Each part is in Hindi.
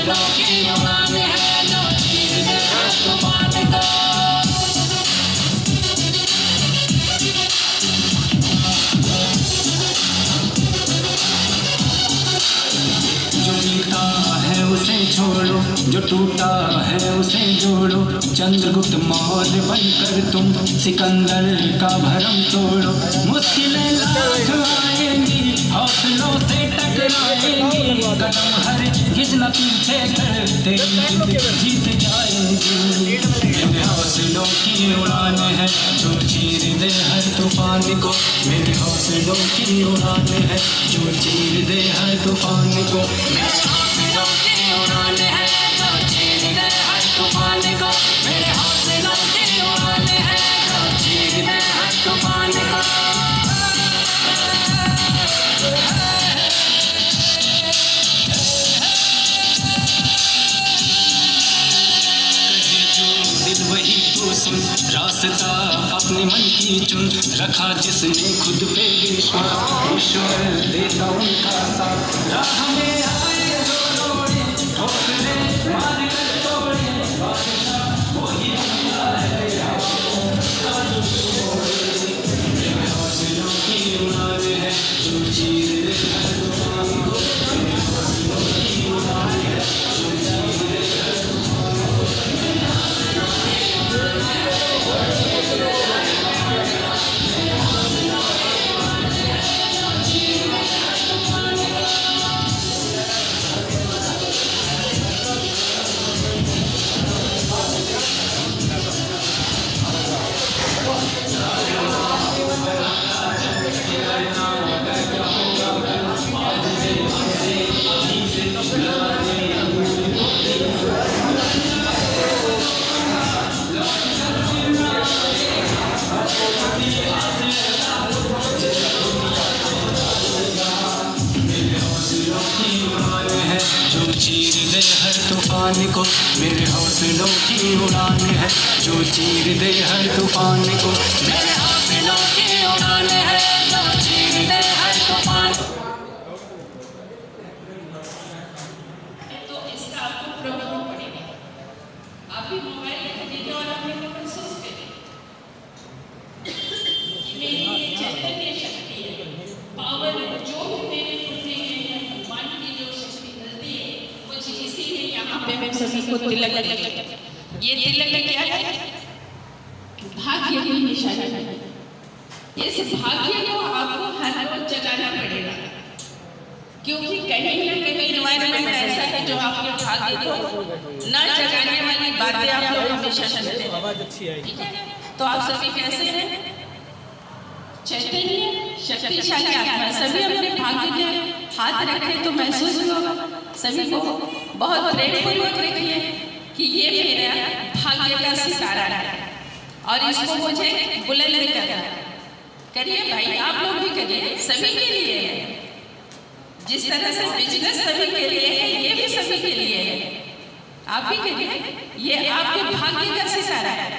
हौसलों की उड़ान है जो चीर दे हर तूफान को। उसे छोड़ो जो टूटा है उसे जोड़ो, चंद्रगुप्त मौर्य बनकर तुम सिकंदर का भरम तोड़ो। मुश्किलें लाख आएंगी हौसलों से टकराएंगी, कदम हर गिज न पीछे कर तेरी जीत जाएंगी। मेरे हौसलों की उड़ान है जो चीर दे हर तूफान को, मेरे हौसलों की उड़ान है जो चीर दे हर तूफान को। मेरे हौसलों की उड़ान है जो चीर दे हर तूफान को, मेरे हौसलों की उड़ान है जो चीर दे हर तूफान को। वही तो सुन रास्ता अपने मन की चुन, रखा जिसने खुद पे विश्वास, ईश्वर देता उनका साथ। राह में आए जो रोड़े ठोकरे मार कर तोड़े, बादशाह वही बनता है। मेरे हौसलों की उड़ान है जो चीर दे हर तूफान को, मेरे हौसलों की उड़ान है जो चीर दे हर तूफान को। चीर दे हर तूफान को, मेरे हौसलों की उड़ान है जो चीर दे हर तूफान को, मेरे हौसलों की उड़ान है जो चीर दे हर तूफान। तो इसका आपको प्रभाव पड़ेगा। आप भी मोबाइल खरीदेंगे और आप ये महसूस करेंगे मेरी ये चैतन्य शक्ति है, पावर है, जो भी मेरे खुदे हैं मन की जो शक्ति मिलती है मुझे, इसीलिए यहाँ पे मैं सभी को तिलक लगा। ये तिलक क्या है? भाग्य की निशानी है। इस भाग्य को आपको हर रोज जगाना पड़ेगा, क्योंकि कहीं ना कहीं एनवायरनमेंट ऐसा है जो आपके भाग्य को न जगाने वाली बातें आप लोग हमेशा सुनते हैं। ठीक है, तो आप सभी कैसे हैं? चैतन्य शक्तिशाली आत्मा। सभी अपने भाग्य के हाथ रखें तो महसूस होगा। सभी को बहुत प्रेमपूर्वक रखिए कि ये मेरा भाग्य का सितारा है और इसको मुझे बुलंद करना। करिए भाई, आप लोग भी करिए, सभी के लिए है। जिस तरह से बिजनेस सभी के लिए है, ये भी सभी के लिए है। आप भी करिए, ये आपके भाग्य का सितारा है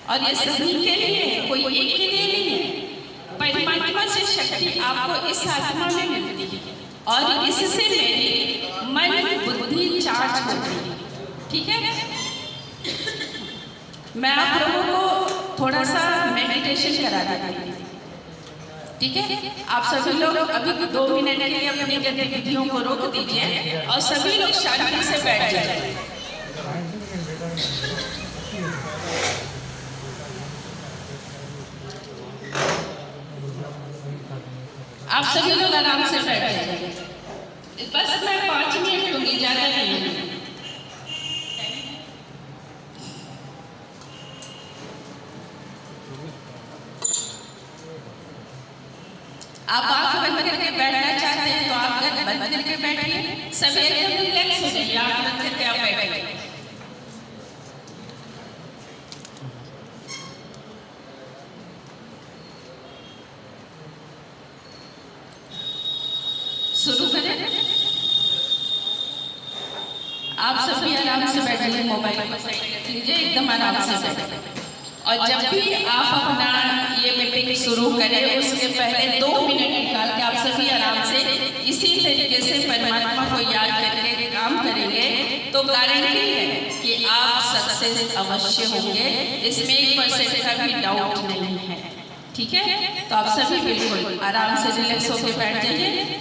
और ये सभी के लिए है, कोई एक के लिए नहीं है। परमात्मा से शक्ति आपको इस आत्मा में मिलती है और इससे मेरी मन बुद्धि चार्ज होती है। ठीक है, मैं आप लोगों को थोड़ा सा मेडिटेशन करा देती हूँ। ठीक है, आप सभी लोग अभी 2 मिनट के लिए अपनी गतिविधियों को रोक दीजिए और सभी लोग शांति से बैठ जाइए। आप सभी लोग आराम से बैठ जाइए। बस मैं 5 मिनट लूंगी, ज्यादा नहीं। आप आंख बंद करके बैठना चाहते हैं तो आप बंद करके बैठिए। सभी एकदम रिलैक्स हो जाइए, आंख बंद करके आप बैठिए। शुरू करें। आप सभी आराम से बैठिए, मोबाइल को साइड रख लीजिए, एकदम आराम से बैठिए। और जब भी आप अपना ये मीटिंग शुरू करें उसके पहले 2 मिनट निकाल के आप सभी आराम से इसी तरीके से परमात्मा को याद करके काम करेंगे तो गारंटी है कि आप सक्सेस अवश्य होंगे, इसमें 1% का भी डाउट नहीं है। ठीक है, तो आप सभी बिल्कुल आराम से रिलैक्स होकर बैठ जाइए।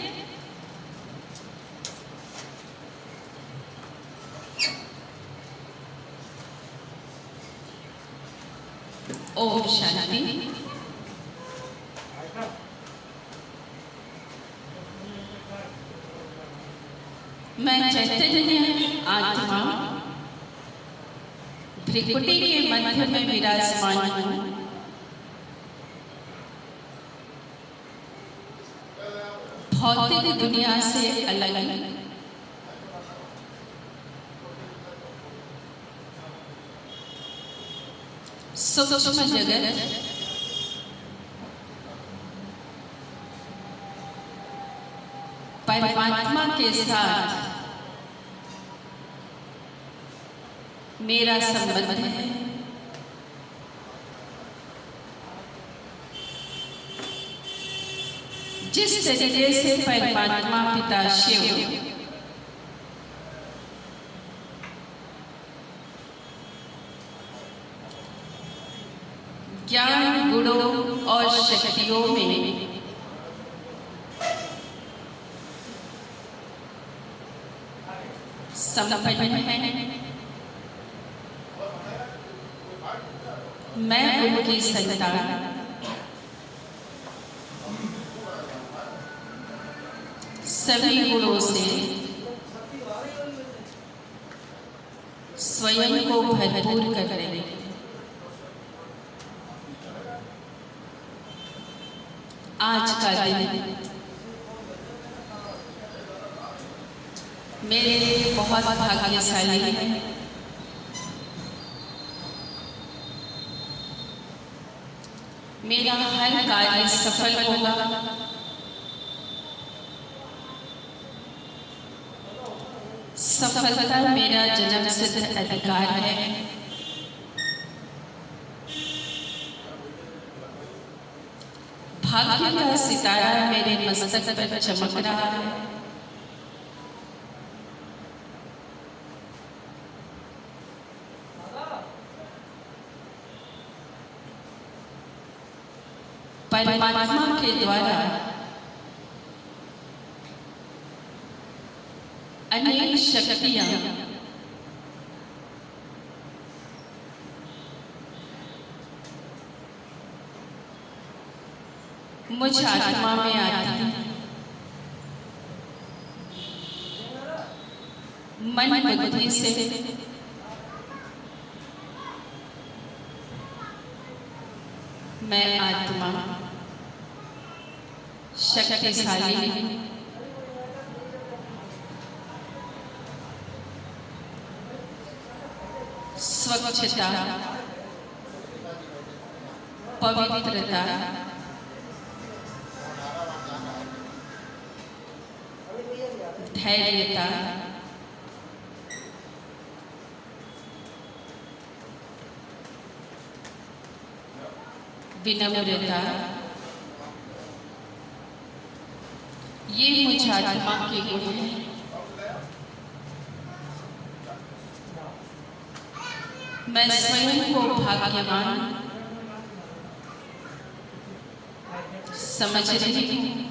ओम शांति। मैं चैतन्य आत्मा भ्रिकुटी के मध्य में विराजमान हूँ। भौतिक दुनिया से अलग सूक्ष्म जगत परमात्मा के साथ मेरा संबंध है। जिस तरीके से परमात्मा पिता शिव ज्ञान गुणों और शक्तियों में संपन्न है, मैं उनकी संतान सभी गुणों से स्वयं को भरपूर कर रहे हैं। आज का दिन मेरे लिए बहुत भाग्यशाली है। मेरा हर कार्य सफल होगा। सफलता मेरा जन्मसिद्ध अधिकार है। भाग्य का सितारा मेरे मस्तक पर चमक रहा है। परमात्मा के द्वारा अनेक शक्तियां मुझ आत्मा में आती है। मन बुद्धि से मैं आत्मा शक्तिशाली स्वच्छता पवित्रता धैर्यता विनम्रता ये मुझ आत्मा के गुण हैं। मैं स्वयं को भाग्यवान समझ रही हूँ।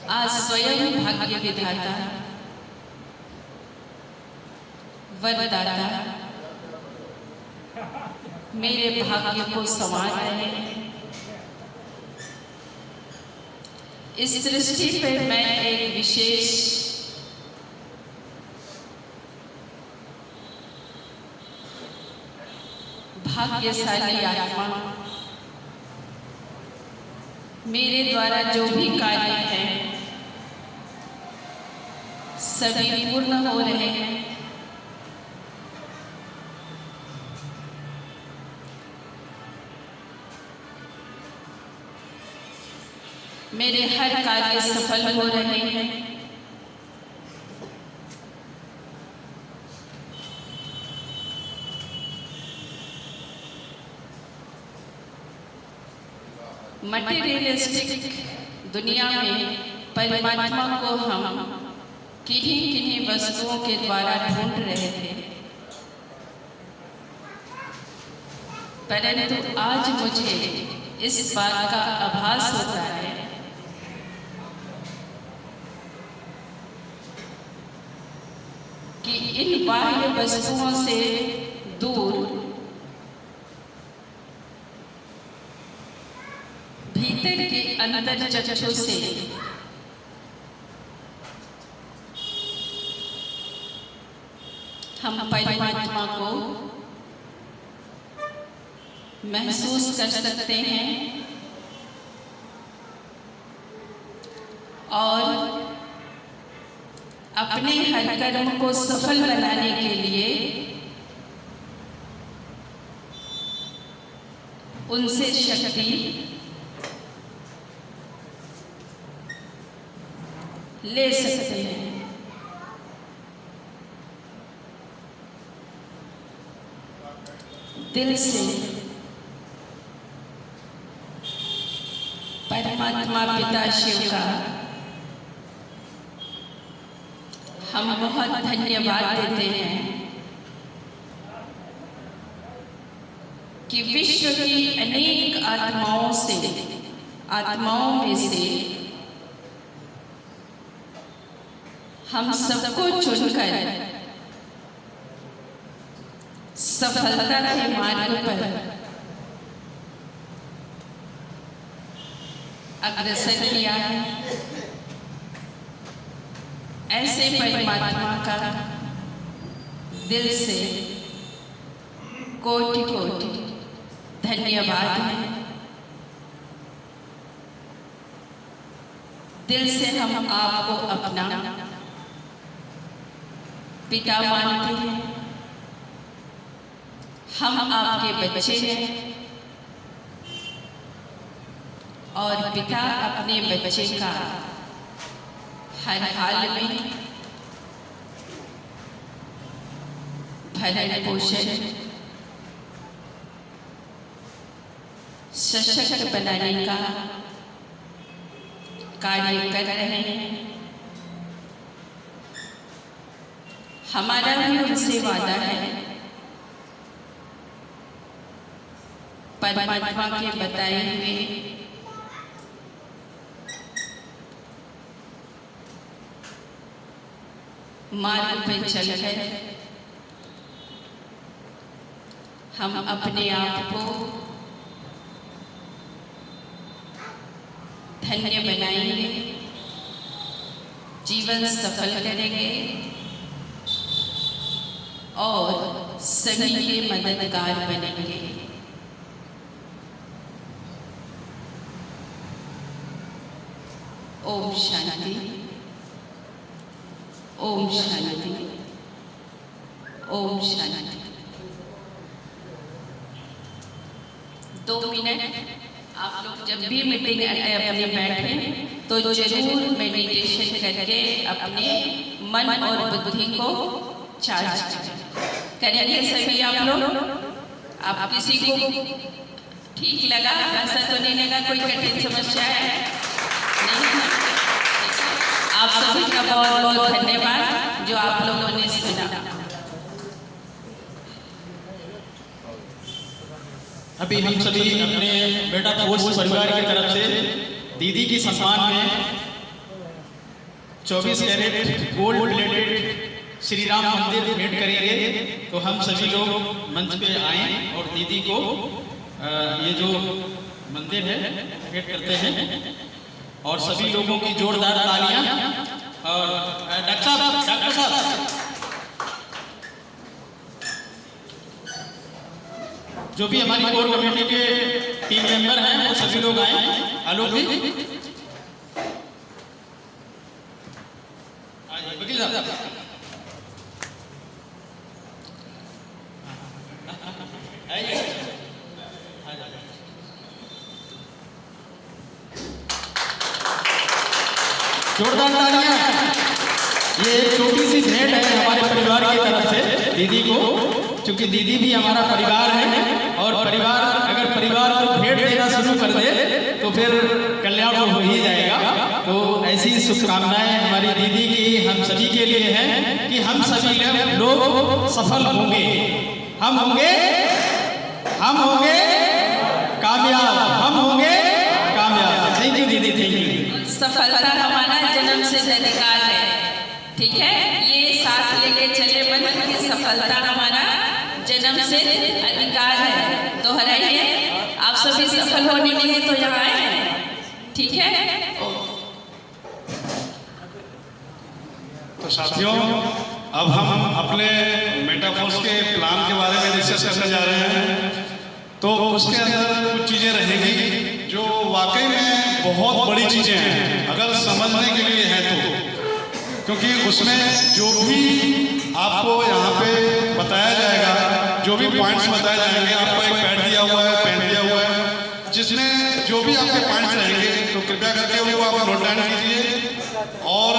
आज स्वयं भाग्य विधाता वरदाता मेरे भाग्य को संवार रहे हैं। इस सृष्टि पर मैं एक विशेष भाग्यशाली आत्मा। मेरे द्वारा जो भी कार्य है सभी पूर्ण हो रहे हैं। मेरे हर कार्य सफल हो रहे हैं। मटेरियलिस्टिक दुनिया में परमात्मा को हम किन्हीं किन्हीं वस्तुओं के द्वारा ढूंढ रहे थे, परंतु आज मुझे इस बात का आभास होता है कि इन बाह्य वस्तुओं से दूर भीतर के अंतर चक्षु से हम परमात्मा को महसूस कर सकते हैं और अपने हर कर्म को सफल बनाने के लिए उनसे शक्ति ले सकते हैं। दिल से परमात्मा पिता शिव का हम बहुत धन्यवाद देते हैं कि विश्व की अनेक आत्माओं में से हम सबको चुनकर सफलता के मार्ग पर अग्रसर किया है। ऐसे परमात्मा का दिल से कोटि कोटि धन्यवाद है। दिल से हम आपको अपना पिता मानते हैं। हम आपके बच्चे हैं और पिता अपने बच्चे का हर हाल में भरण पोषण सशक्त बनाने का कार्य कर रहे हैं। हमारा भी उनसे वादा है, परमात्मा के बताए हुए मार्ग पर चलकर हम अपने आप को धन्य बनाएंगे, जीवन सफल करेंगे और सभी के मददगार बनेंगे। ओम शांति, ओम शांति, ओम शांति। 2 मिनट आप लोग जब भी मीटिंग अपने बैठे तो जरूर मेडिटेशन करके अपने मन और बुद्धि को चार्ज करेंगे। सभी आप लोग, आप किसी को ठीक लगा, ऐसा तो नहीं लगा कोई कठिन समस्या है? नहीं। आप सभी का बहुत बहुत धन्यवाद जो आप लोगों ने सुना। अभी हम सभी अपने बेटा पोस्ट परिवार की तरफ से दीदी की सम्मान में 24 carat gold plated Shri Ram मंदिर भेंट करेंगे। तो हम सभी लोग मंच पे आए और दीदी को ये जो मंदिर है भेंट करते हैं और सभी लोगों की जोरदार तालियां। और डॉक्टर साहब जो भी हमारी कोर कमेटी के टीम मेंबर हैं वो सभी लोग आए। आलोक जी, वकील साहब, जोरदार तालियां। ये एक छोटी सी भेंट है हमारे परिवार की तरफ से दीदी को, क्योंकि दीदी भी हमारा परिवार है और परिवार अगर परिवार को भेंट देना शुरू कर दे तो फिर कल्याण हो ही जाएगा। तो ऐसी शुभकामनाएं हमारी दीदी की हम सभी के लिए हैं कि हम सभी लोग सफल होंगे, हम होंगे कामयाब, हम होंगे कामयाब। थैंक यू दीदी, थैंक यू। सफलता हमारा जन्म से अधिकार है, ठीक है, ये साथ लेके चले मन की सफलता हमारा जन्म से अधिकार है। दोहराइए, आप सभी सफल होने के लिए तो यहाँ आए हैं, ठीक है। तो साथियों, अब हम अपने मेटाफोर्स के प्लान के बारे में डिस्कस करने जा रहे हैं। तो उसके अंदर कुछ चीज़ें रहेंगी जो वाकई में बहुत बड़ी चीज़ें हैं अगर समझने के लिए है तो, क्योंकि उसमें जो भी आपको यहाँ पे बताया जाएगा, जो भी पॉइंट्स बताए जाएंगे, आपको एक पैड दिया हुआ है, पेन दिया हुआ है, जिसमें जो भी आपके पॉइंट्स रहेंगे तो कृपया करके उनको आप नोट डाउन कीजिए। और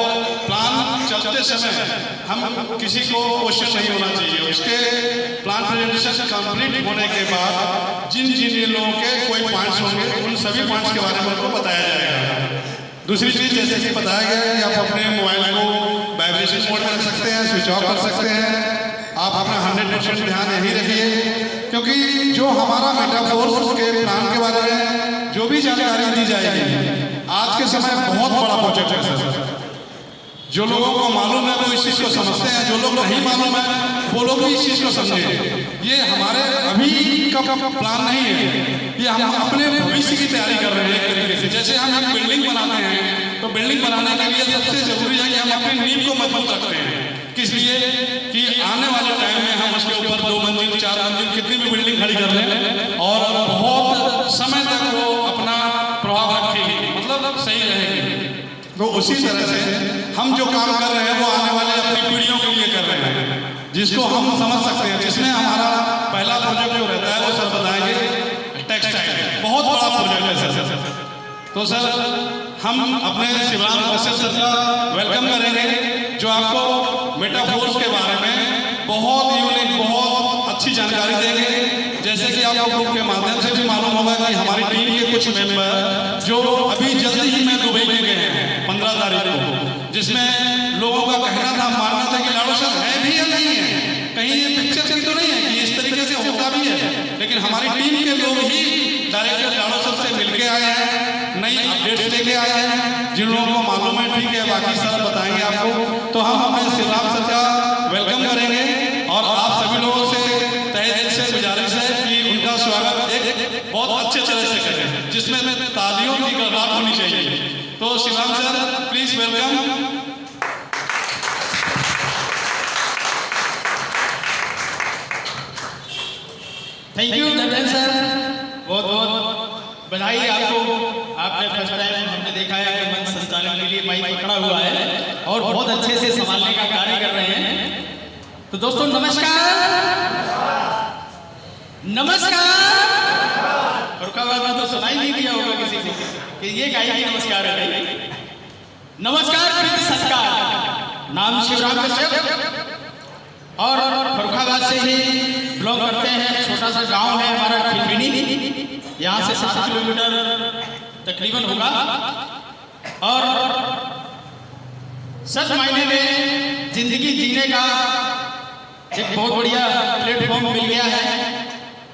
प्लान चलते समय हम किसी को क्वेश्चन नहीं होना चाहिए। उसके प्लान प्रेजेंटेशन कंप्लीट होने के बाद जिन लोगों के कोई पॉइंट्स होंगे उन सभी पॉइंट्स के बारे में उनको बताया जाएगा। दूसरी चीज़, जैसे कि बताया गया है कि आप अपने मोबाइल को वाइब्रेशन मोड में रख सकते हैं, स्विच ऑफ कर सकते हैं। आप अपना 100% ध्यान यही रखिए, क्योंकि जो हमारा मेटाफोर्स के प्लान के बारे में जो भी जानकारी दी जाएगी, आज के समय बहुत बड़ा प्रोजेक्ट है सर। जो लोगों को मालूम है वो इस चीज़ को समझते हैं, जो लोग नहीं मालूम है वो लोग भी इस चीज़ को समझे। ये हमारे अभी का प्लान नहीं है, ये हम अपने भविष्य की तैयारी कर रहे हैं एक तरीके से। जैसे हम एक बिल्डिंग बनाते हैं तो बिल्डिंग बनाने के लिए सबसे जरूरी है कि हम अपनी नींव को मजबूत रखते हैं। किस लिए? कि आने वाले टाइम में हम उसके ऊपर 2 मंजिल 4 मंजिल कितनी भी बिल्डिंग खड़ी कर लें और बहुत समय तक वो अपना प्रभाव रखेगी, मतलब सही रहेगी। तो उसी तरह से हम जो काम कर रहे हैं वो आने वाले अपनी पीढ़ियों के लिए कर रहे हैं, जिसको हम समझ सकते हैं। जिसमें हमारा पहला प्रोजेक्ट जो रहता है वो सर बताएंगे टेक्सटाइल, बहुत बड़ा प्रोजेक्ट है सर। तो सर हम अपने शिवराम कश्यप सर का वेलकम करेंगे, जो आपको मेटाफोर्स के बारे में बहुत यूनिक, बहुत अच्छी जानकारी देंगे। जैसे कि आप लोगों के माध्यम से भी मालूम होगा कि हमारी टीम के कुछ मेंबर जो अभी जल्दी ही में दुबई में गए हैं 15 तारीख को, जिसमें लोगों का कहना था, मानना था कि लाड़ो सर है भी या नहीं है, कहीं ये पिक्चर तो नहीं है कि इस तरीके से होता भी है। लेकिन हमारी टीम के लोग ही डायरेक्टर लाड़ो सर से मिलके आए हैं, नई अपडेट्स लेके आए हैं। जिन लोगों को मालूम है ठीक है, बाकी सर बताएंगे आपको। तो हम अपने शिवराम सर का वेलकम करेंगे और आप सभी लोगों से तहे दिल से गुजारिश है कि उनका स्वागत एक बहुत अच्छे तरह से करें, जिसमें तालियों की गड़गड़ाहट होनी चाहिए। तो Shivram sir please welcome. Thank you Devendra sir, बहुत बहुत बधाई आपको। आपने फर्स्ट टाइम हमने देखा है कि मंच संचालन के लिए माइक पकड़ा हुआ है और बहुत अच्छे से संभालने का कार्य कर रहे हैं। तो दोस्तों नमस्कार, नमस्कार। फरुखाबाद में तो सुनाई नहीं दिया होगा किसी को कि ये गायकी नमस्कार है। नमस्कार, प्रीति सत्कार। नाम शिवराम कश्यप और फरुखाबाद से ही बिलोंग करते हैं। छोटा सा गांव है हमारा खिलबिनी, यहाँ से 7 किलोमीटर तकरीबन होगा। और सच मायने में जिंदगी जीने का एक बहुत बढ़िया प्लेटफॉर्म मिल गया है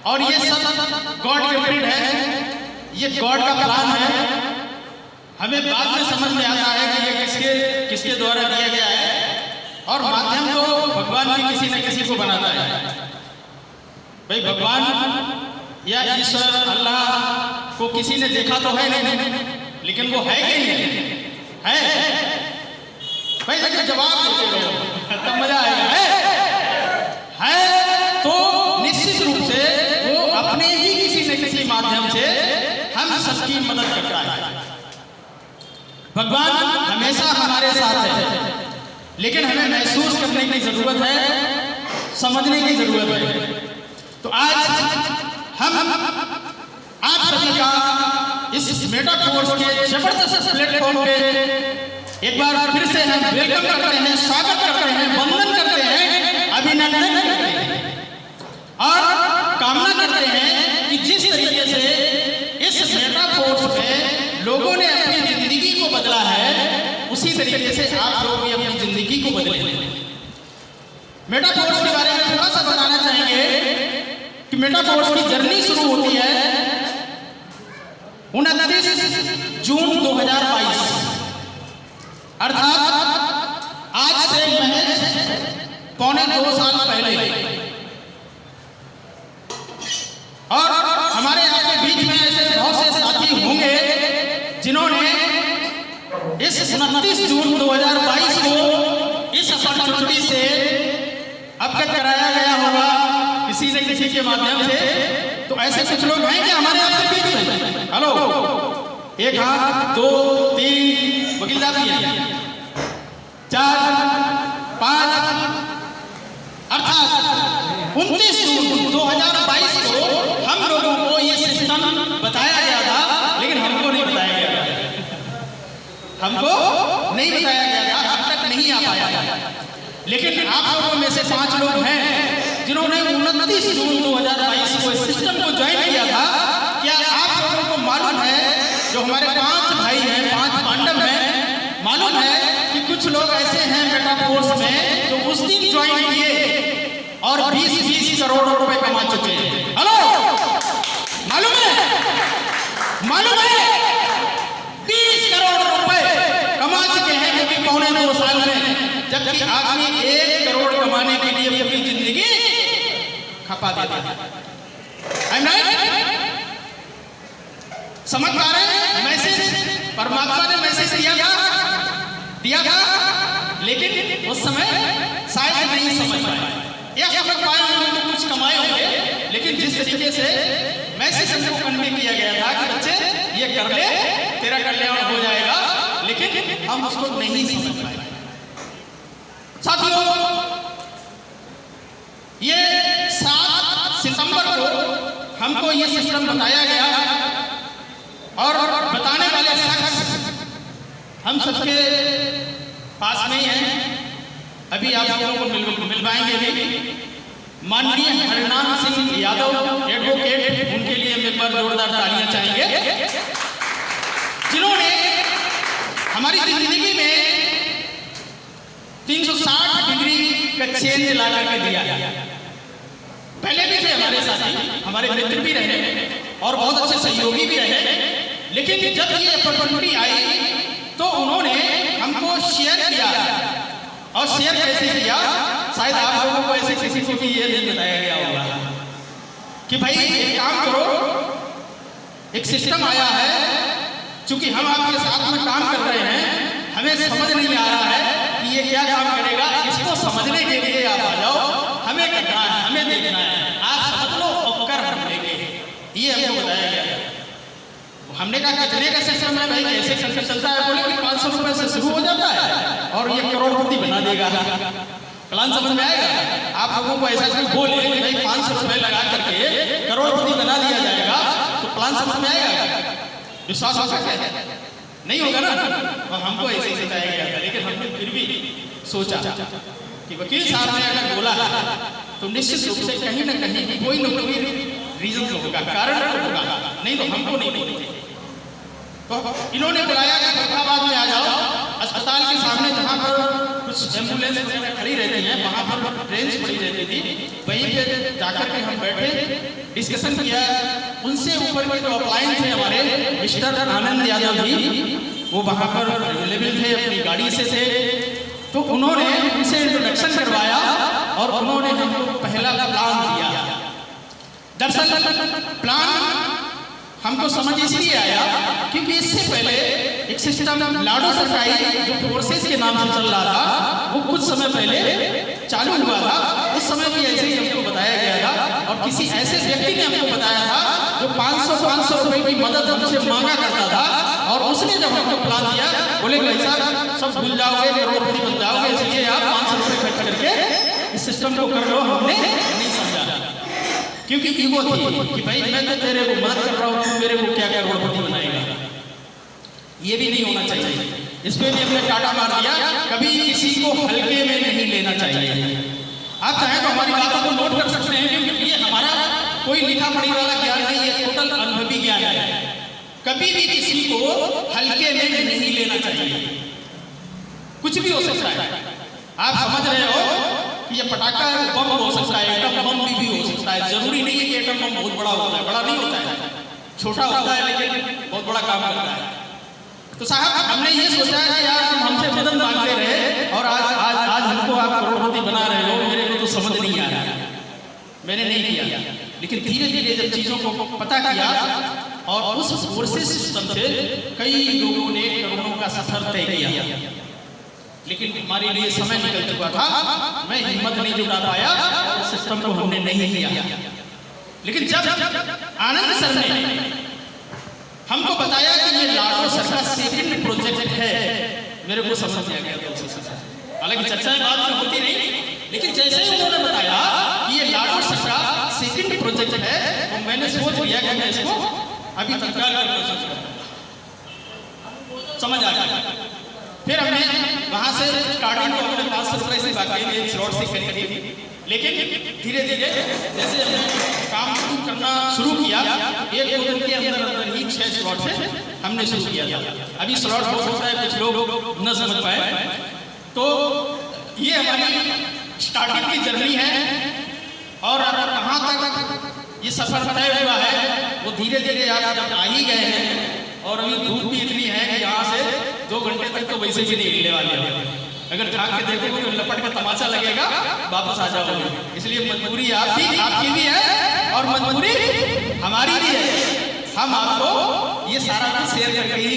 और ये सब गॉड गिफ्टेड है, ये गॉड का प्लान है। हमें बाद में समझ में आता है कि ये किसके द्वारा दिया गया है और माध्यम तो भगवान भी किसी न किसी को बनाता है। भाई भगवान या ईश्वर अल्लाह को किसी ने देखा तो है नहीं, लेकिन वो है कि नहीं है? भाई लेकिन जवाब देते रहो तब मजा आएगा। है तो निश्चित रूप से वो अपने ही किसी न किसी माध्यम से हम सबकी मदद करता है। भगवान हमेशा हमारे साथ है, लेकिन हमें महसूस करने की जरूरत है, समझने की जरूरत है। तो आज हम आप सभी का इस मेटाफोर्स के जबरदस्त प्लेटफॉर्म पे एक बार फिर से हम वेलकम करते हैं, स्वागत करते हैं, वंदन करते हैं, अभिनंदन करते हैं और कामना करते हैं कि जिस तरीके से इस तरीके से आप लोग भी अपनी जिंदगी को बदलें। मेटाफोर्स के बारे में थोड़ा सा बताना चाहेंगे कि मेटाफोर्स की जर्नी शुरू होती है 29 जून 2022, अर्थात आज से महज पौने 2 साल पहले। और हमारे यहाँ के बीच में ऐसे बहुत से साथी होंगे जिन्होंने इस 29 जून 2022 को इस अपॉर्चुनिटी से अवगत कराया गया होगा किसी न किसी के माध्यम से। तो ऐसे कुछ लोग हैं क्या हमारे यहाँ के बीच में? हेलो, 1 हाथ 2 3 वकीलदार भी है, 4 5, अर्थात 29 जून 2022 को हम लोगों को ये सिस्टम बताया गया था, लेकिन हमको नहीं बताया गया था, हमको नहीं बताया गया था, अब तक नहीं आ पाया था। लेकिन आप लोगों में से 5 लोग हैं जिन्होंने 29 जून 2022 को इस सिस्टम को ज्वाइन किया था। क्या आप लोगों को मालूम है, जो हमारे 5 भाई हैं, 5 पांडव हैं, मालूम है कि कुछ लोग ऐसे हैं मेटाफोर्स में जो उस दिन ज्वाइन किए और 20-20 करोड़ रुपए कमा चुके हैं। हेलो, मालूम है 20 करोड़ रुपए कमा चुके हैं, क्योंकि पौने 2 साल में, जबकि आदमी 1 करोड़ कमाने के लिए अपनी जिंदगी खपा देता है। समझ पा रहे हैं? मैसेज परमात्मा ने मैसेज दिया था, लेकिन उस समय शायद नहीं समझ पाए या समझ पाए होंगे तो कुछ कमाए होंगे, लेकिन जिस तरीके से मैसेज हमको कन्वे किया गया था कि बच्चे ये कर ले, तेरा कल्याण हो जाएगा, लेकिन हम उसको नहीं समझ पाए। साथियों, ये 7 सितंबर को हमको ये सिस्टम बताया गया और बताने वाले शख्स हम सबके पास में ही हैं। अभी आप लोगों को मिलवाएंगे भी। माननीय हरनाम सिंह यादव एडवोकेट, उनके लिए मेंबर जोरदार तालियां चाहेंगे, जिन्होंने हमारी जिंदगी में 360 डिग्री का चेंज ला करके दिया। पहले भी थे हमारे साथी, हमारे मित्र भी रहे और बहुत अच्छे सहयोगी भी रहे, लेकिन जब ये अपॉर्चुनिटी आई तो उन्होंने हमको शेयर किया। और शेयर कैसे किया? शायद आप लोगों को ऐसे किसी को भी ये नहीं बताया गया होगा कि भाई एक काम करो, एक सिस्टम आया है, चूंकि हम आपके साथ में काम कर रहे हैं, हमें समझ नहीं आ रहा है कि ये क्या काम करेगा, इसको समझने के लिए आप आ जाओ, हमें करना है, हमें देखना है, आप समझ लो और कर हम लेंगे, ये हमको बताया गया। हमने कहा कितने का सिस्टम है भाई, कैसे सिस्टम चलता है? बोले कि 500 रुपए से शुरू हो जाता है और ये करोड़पति बना देगा। प्लान समझ में आएगा? आप लोगों को ऐसा कोई बोले कि भाई 500 रुपए लगा करके करोड़पति बना दिया जाएगा, तो प्लान समझ में आएगा? विश्वास हो सकता है? नहीं होगा ना। और हमको ऐसे ही बताया गया था, लेकिन हमने फिर भी सोचा कि वकील साहब ने अगर बोला तो निश्चित रूप से कहीं ना कहीं कोई न कोई रीजन होगा, कारण होगा, नहीं तो हमको नहीं बोलेंगे। तो इन्होंने बुलाया कि फरीदाबाद में आ जाओ, अस्पताल के सामने जहाँ पर कुछ एम्बुलेंस खड़ी रहती हैं, वहाँ पर ट्रेन पड़ी रहती थी, वहीं पे जाकर के हम बैठे, डिस्कशन किया। उनसे ऊपर के जो अपलाइन थे हमारे मिस्टर आनंद यादव जी, वो वहाँ पर अवेलेबल थे, अपनी गाड़ी से थे, तो उन्होंने उनसे इंट्रोडक्शन करवाया और उन्होंने हमको पहला प्लान दिया। दरअसल प्लान हमको समझ इसलिए आया क्योंकि इससे पहले एक सिस्टम लाडो सरकारी जो फोर्सेस के नाम से चल रहा था, वो कुछ समय पहले चालू हुआ था। उस समय भी ऐसे ही हमको बताया गया था और किसी ऐसे व्यक्ति ने हमको बताया था जो 500 रुपए की मदद हमसे मांगा करता था, और उसने जब हमको प्लान दिया, बोले ऐसा सब भूल जाओगे, करोड़पति बन जाओगे, इसलिए आप 500 रुपए खर्च करके इस सिस्टम को कर लो। हमने नहीं समझा क्योंकि ईगो थी कि भाई मैं तो तेरे को मदद कर रहा हूँ, तू मेरे को क्या करोड़पति बनाएगा। ये भी नहीं होना चाहिए, इस पे भी हमने टाटा मार दिया। कभी किसी को हल्के में नहीं लेना चाहिए। आप चाहें तो हमारी बातों को नोट कर सकते हैं, क्योंकि ये हमारा कोई लिखा पढ़ी वाला ज्ञान नहीं, ये टोटल अनुभवी ज्ञान है। कभी भी किसी को हल्के में नहीं लेना चाहिए। कुछ भी हो सकता है। आप समझ रहे हो कि ये पटाखा बम हो सकता है, एटम बम भी हो सकता है। जरूरी नहीं है कि एटम बम बहुत बड़ा होता है, बड़ा नहीं होता है, छोटा होता है लेकिन बहुत बड़ा काम करता है। तो साहब हमने ये सोचा कि यार तुम हमसे मदद मांगते रहे और आज हमको आप करोड़पति बना रहे हो। मेरे को तो समझ नहीं आ रहा, मैंने नहीं किया। लेकिन धीरे धीरे जब चीज़ों को पता किया और उस फोर्सेस सिस्टम से कई लोगों ने करोड़ों का सफर तय किया, लेकिन हमारे लिए समय निकल चुका था। मैं हिम्मत नहीं जुटा पाया, उस सिस्टम को हमने नहीं किया। लेकिन जब आनंद सर ने हमको बताया कि ये लाडो सर का सेकंड प्रोजेक्ट है, मेरे को समझ में आ गया। हालांकि चर्चाएं बाद में होती नहीं, लेकिन जैसे ही उन्होंने बताया कि ये लाडो सर का सेकंड प्रोजेक्ट है, तो मैंने सोच लिया कि मैं इसको अभी तत्काल समझ आ गया। फिर हमने वहां से स्टार्टिंग को अपने 500 रुपए से बाकी में स्लॉट से खरीदी थी, लेकिन धीरे धीरे जैसे हमने काम करना शुरू किया, एक दो दिन के अंदर ही 6 स्लॉट से हमने शुरू किया था। अभी स्लॉट हो सकता है कुछ लोग न समझ पाए, तो ये हमारी स्टार्टिंग की जर्नी है। और कहाँ तक ये सफर तय हुआ है वो धीरे धीरे आप जब आ ही गए हैं। और अभी धूप भी इतनी है कि यहाँ से 2 घंटे तक तो वैसे भी नहीं हिलने वाले हैं। अगर झाँक के देखोगे तो लपट का तमाचा लगेगा, वापस आ जाओगे। इसलिए मजबूरी आपकी भी है और मजबूरी हमारी भी है। हम आपको ये सारा कुछ शेयर करके ही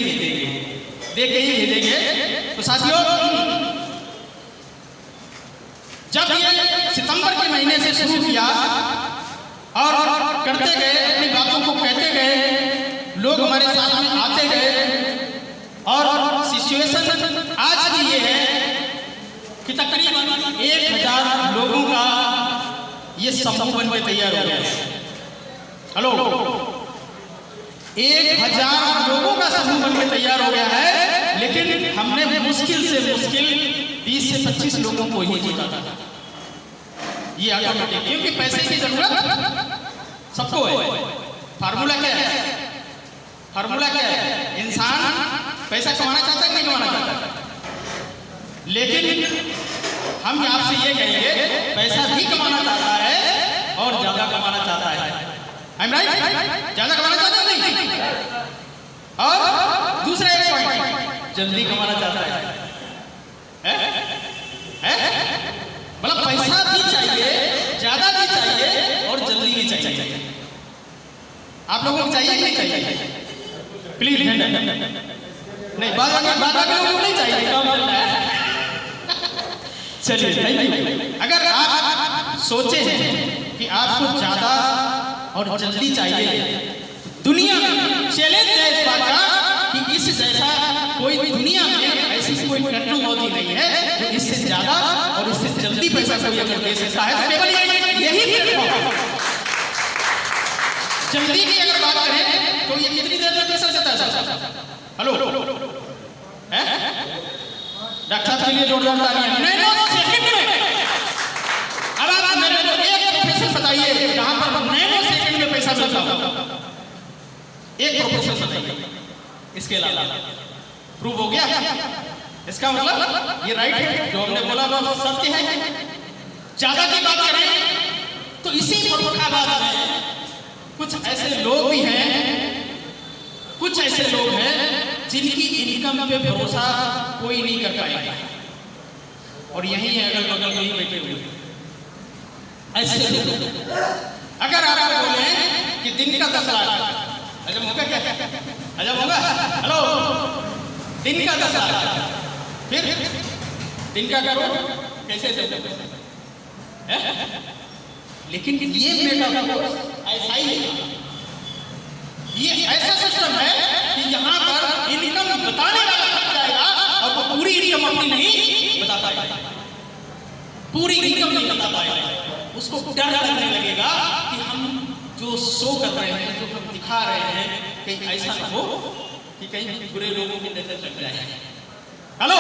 देके ही भेजेंगे। तो साथियों, जब ये सितंबर के महीने से शुरू किया और करते गए, अपनी बातों को कहते गए, लोग हमारे साथ में आते गए और सिचुएशन आज की ये है कि तकरीबन 1000 लोगों का ये समूह बन के तैयार हो गया है। हेलो, 1000 लोगों का समूह बन के तैयार हो गया है, लेकिन हमने मुश्किल से मुश्किल 20 से 25 लोगों को ही जीता था। ये ऑटोमेटिक, क्योंकि पैसे की जरूरत सबको है। फार्मूला क्या है? फार्मूला क्या है? इंसान पैसा कमाना चाहता है, नहीं कमाना चाहता? लेकिन हम आपसे ये कहेंगे, पैसा भी कमाना चाहता है और ज्यादा कमाना चाहता है। I'm right? ज्यादा कमाना चाहता है नहीं? और दूसरा एक पॉइंट, जल्दी कमाना चाहता है। मतलब पैसा भी चाहिए, ज्यादा भी चाहिए और जल्दी भी चाहिए। आप लोगों को चाहिए कि नहीं चाहिए? प्लीज नहीं, बाद लोगों को नहीं चाहिए, काम चल रहा है। चलिए, नहीं, अगर आप सोचे हैं कि आपको ज्यादा और जल्दी चाहिए, दुनिया में चैलेंज है इस बात का कि इस जैसा कोई दुनिया में ऐसी कोई टेक्नोलॉजी नहीं है जो इससे ज्यादा और इससे जल्दी पैसा कोई अगर दे सकता है, तो केवल यही प्लेटफॉर्म। जल्दी की अगर बात करें तो ये कितनी देर में पैसा देता है? हेलो, डॉक्टर साहब के लिए जोरदार तालियां। नैनो सेकंड में। अब आप मेरे को एक प्रोफेसर बताइए जहां पर नैनो सेकंड में पैसा मिलता हो। एक प्रोफेसर बताइए, इसके अलावा प्रूव हो गया। इसका मतलब ये राइट है, जो हमने बोला वो सत्य है। ज्यादा की बात करें तो इसी फर्रुखाबाद में कुछ ऐसे लोग भी हैं, कुछ ऐसे लोग हैं जिनकी इनकम पे भरोसा कोई नहीं कर पाएगा, और यही है अगल बगल में बैठे हुए ऐसे लोग। अगर आप बोले कि दिन का 10 लाख, अजब होगा क्या? अजब होगा? हेलो, दिन का 10 लाख, फिर दिन का करो कैसे देते? लेकिन ये मेटाफोर्स ऐसा ही है। ये ऐसा सिस्टम है कि यहाँ पर इनकम बताने वाला थक जाएगा और वो पूरी इनकम अपनी नहीं बता पाएगा, पूरी इनकम नहीं बता पाएगा। उसको डर लगने लगेगा कि हम जो शो कर रहे हैं, जो हम दिखा रहे हैं, कहीं ऐसा ना हो कि कहीं बुरे लोगों की नजर लग जाए। हेलो,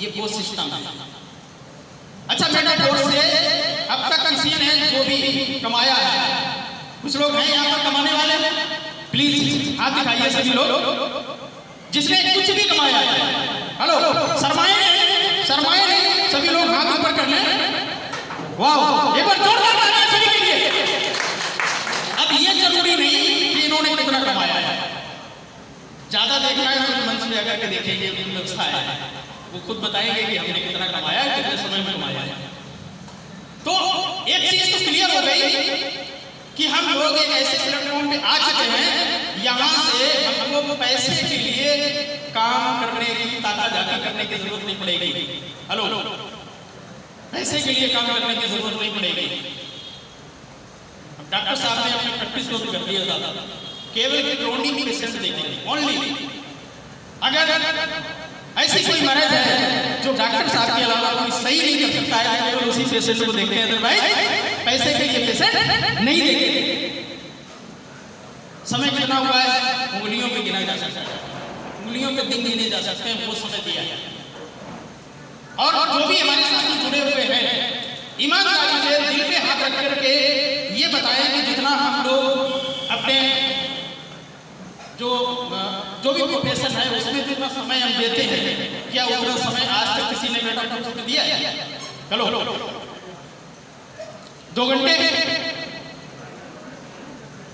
ये वो सिस्टम है। अच्छा, मेटाफोर्स से अब तक किसी ने जो भी कमाया है, कुछ लोग हैं यहाँ पर कमाने वाले, प्लीज हाथ दिखाइए सभी लोग। जिसने कुछ भी कमाया है हेलो, शर्माए नहीं, सभी लोग हाथ ऊपर कर लें। वाह, एक बार जोरदार तालियां सभी के लिए। अब ये जरूरी नहीं कि इन्होंने कितना कमाया है, ज्यादा देखना है तो मंच में आकर के देखेंगे, व्यवस्था है, वो खुद बताएंगे कि हमने कितना कमाया है, कितने समय में कमाया है। तो एक चीज तो क्लियर हो गई कि हम लोग एक ऐसे प्लेटफॉर्म पे आ चुके हैं, यहाँ से हमको पैसे के लिए काम करने की, ताका जाका करने की जरूरत नहीं पड़ेगी। हेलो, पैसे के लिए काम करने की जरूरत नहीं पड़ेगी। डॉक्टर साहब ने अपनी प्रैक्टिस को भी कर दिया था, केवल क्रोनिक पेशेंट देखेंगे ओनली। अगर ऐसी कोई मरीज है जो डॉक्टर साहब के अलावा कोई सही नहीं कर सकता है, केवल उसी पेशेंट को देखते हैं, भाई पैसे के लिए पेशेंट नहीं देखेंगे। समय कितना हुआ है, उंगलियों पे गिना जा सकता है, उंगलियों पे दिन गिने जा सकते हैं, वो समय दिया है। और जो भी हमारे साथ जुड़े हुए हैं, ईमानदारी से दिल पे हाथ रख करके ये बताएं कि जितना हम लोग अपने जो भी प्रोफेशन है उसमें जितना समय हम देते हैं, क्या उतना समय आज तक किसी ने मेटाफोर्स को दिया है? चलो 2 घंटे,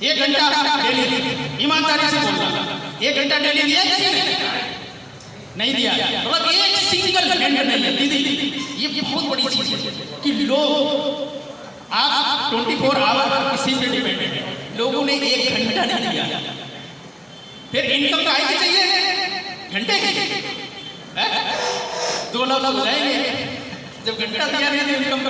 1 घंटा डेली, ईमानदारी से बोलना, 1 घंटा डेली दिया नहीं दिया? मतलब एक सिंगल घंटा नहीं है दीदी, ये बहुत बड़ी चीज है कि लोग, आप 24 आवर किसी पे डिपेंडेंट है, लोगों ने 1 घंटा नहीं दिया। फिर इनकम तो आएगी चाहिए घंटे की, 2 लाख हो जाएंगे, जब घंटा दिया नहीं तो इनकम